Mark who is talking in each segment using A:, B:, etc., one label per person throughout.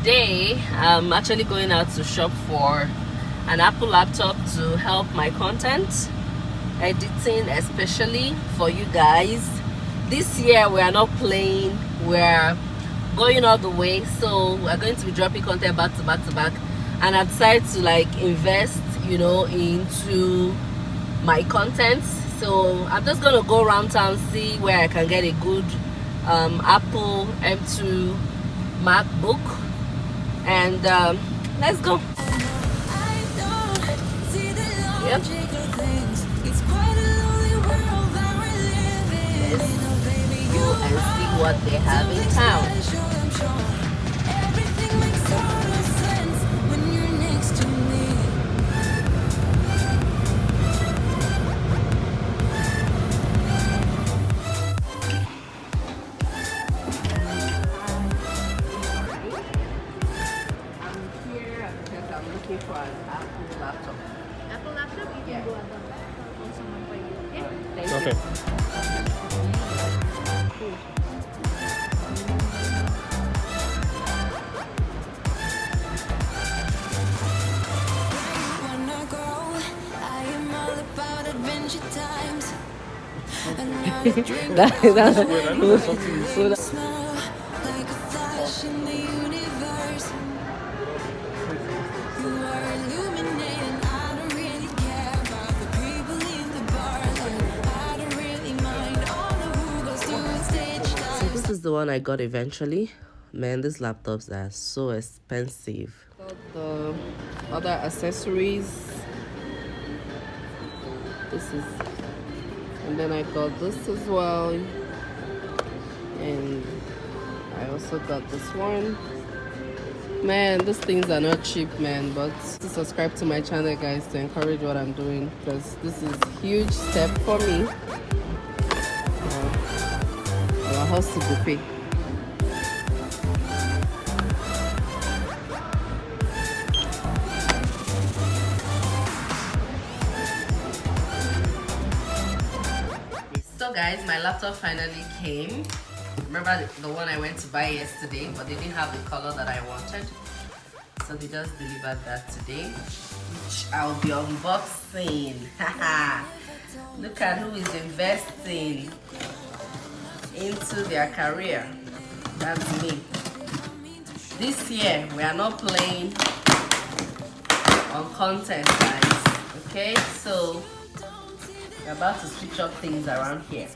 A: today I'm actually going out to shop for an Apple laptop to help my content editing, especially for you guys. This year we are not playing, we're going all the way, so we're going to be dropping content back to back to back, and I decided to like invest, you know, into my content. So I'm just gonna go around town, see where I can get a good Apple M2 MacBook, and let's go. Yep. Let's go and see what they have in town. For an Apple laptop.
B: Apple laptop, you
A: Yeah.
B: can go on someone for you. Okay?
A: Thank
C: Okay.
A: This is the one I got eventually. Man, these laptops are so expensive. Got the other accessories. This is, and then I got this as well, and I also got this one. Man, these things are not cheap, man, but to subscribe to my channel, guys, to encourage what I'm doing, because this is a huge step for me. Our house to pay. So guys, my laptop finally came. Remember the one I went to buy yesterday, but they didn't have the color that I wanted, so they just delivered that today, which I'll be unboxing. Look at who is investing into their career. That's me. This year we are not playing on content, guys. Okay, so we're about to switch up things around here.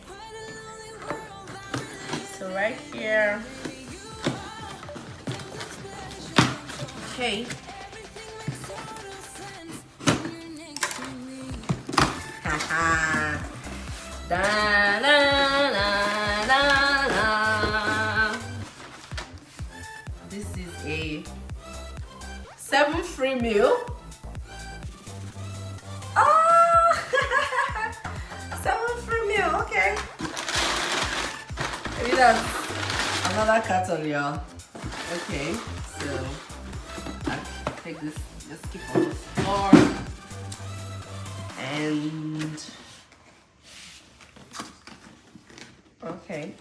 A: So right here, okay. Haha. Da da da da da. This is a 7 free meal. Oh, 7 free meal. Okay. Maybe that's another carton, y'all. Okay, so I'll take this, just keep on the floor, and okay.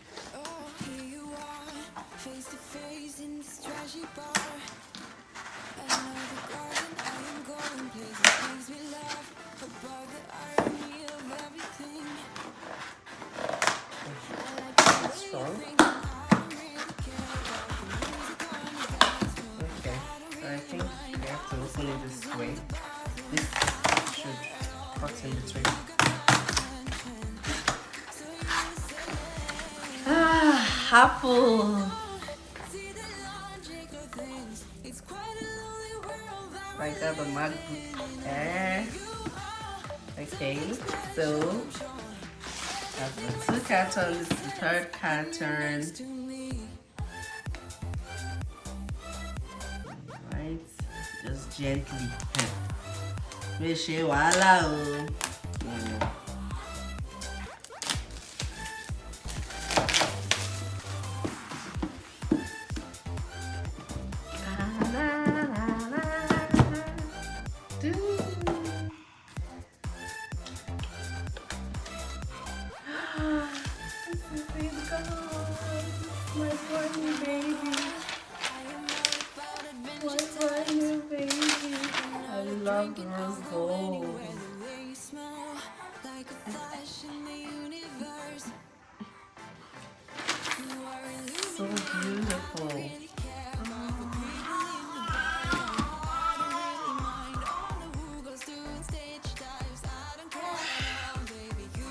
A: Strong. Okay, so I think we have to open it this way. This should cut in between. Apple. I got the MacBook Air. Okay, so that's the 2 cartons, the 3rd carton. Right, just gently. Make sure voila. My funny baby. love rose gold. So beautiful.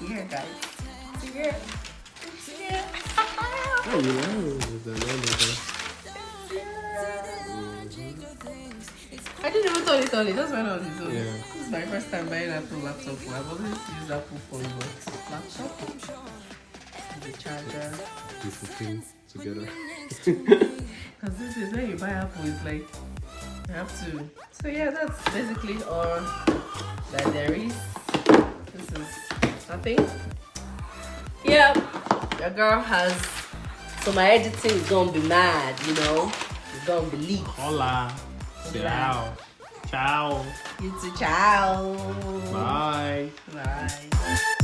A: Here, guys. Here. Here.
C: Oh, you know,
A: I didn't even turn it on. It just went on its own.
C: Yeah.
A: This is my first time buying Apple laptop. I've always used Apple phone, but laptop. The charger.
C: Beautiful things together.
A: Because this is when you buy Apple, it's like you have to. So yeah, that's basically all that there is. This is nothing. Yeah, your girl has. So my editing is gonna be mad, you know. It's gonna be leaked.
C: Hola. Ciao. Ciao.
A: You too, ciao.
C: Bye.
A: Bye.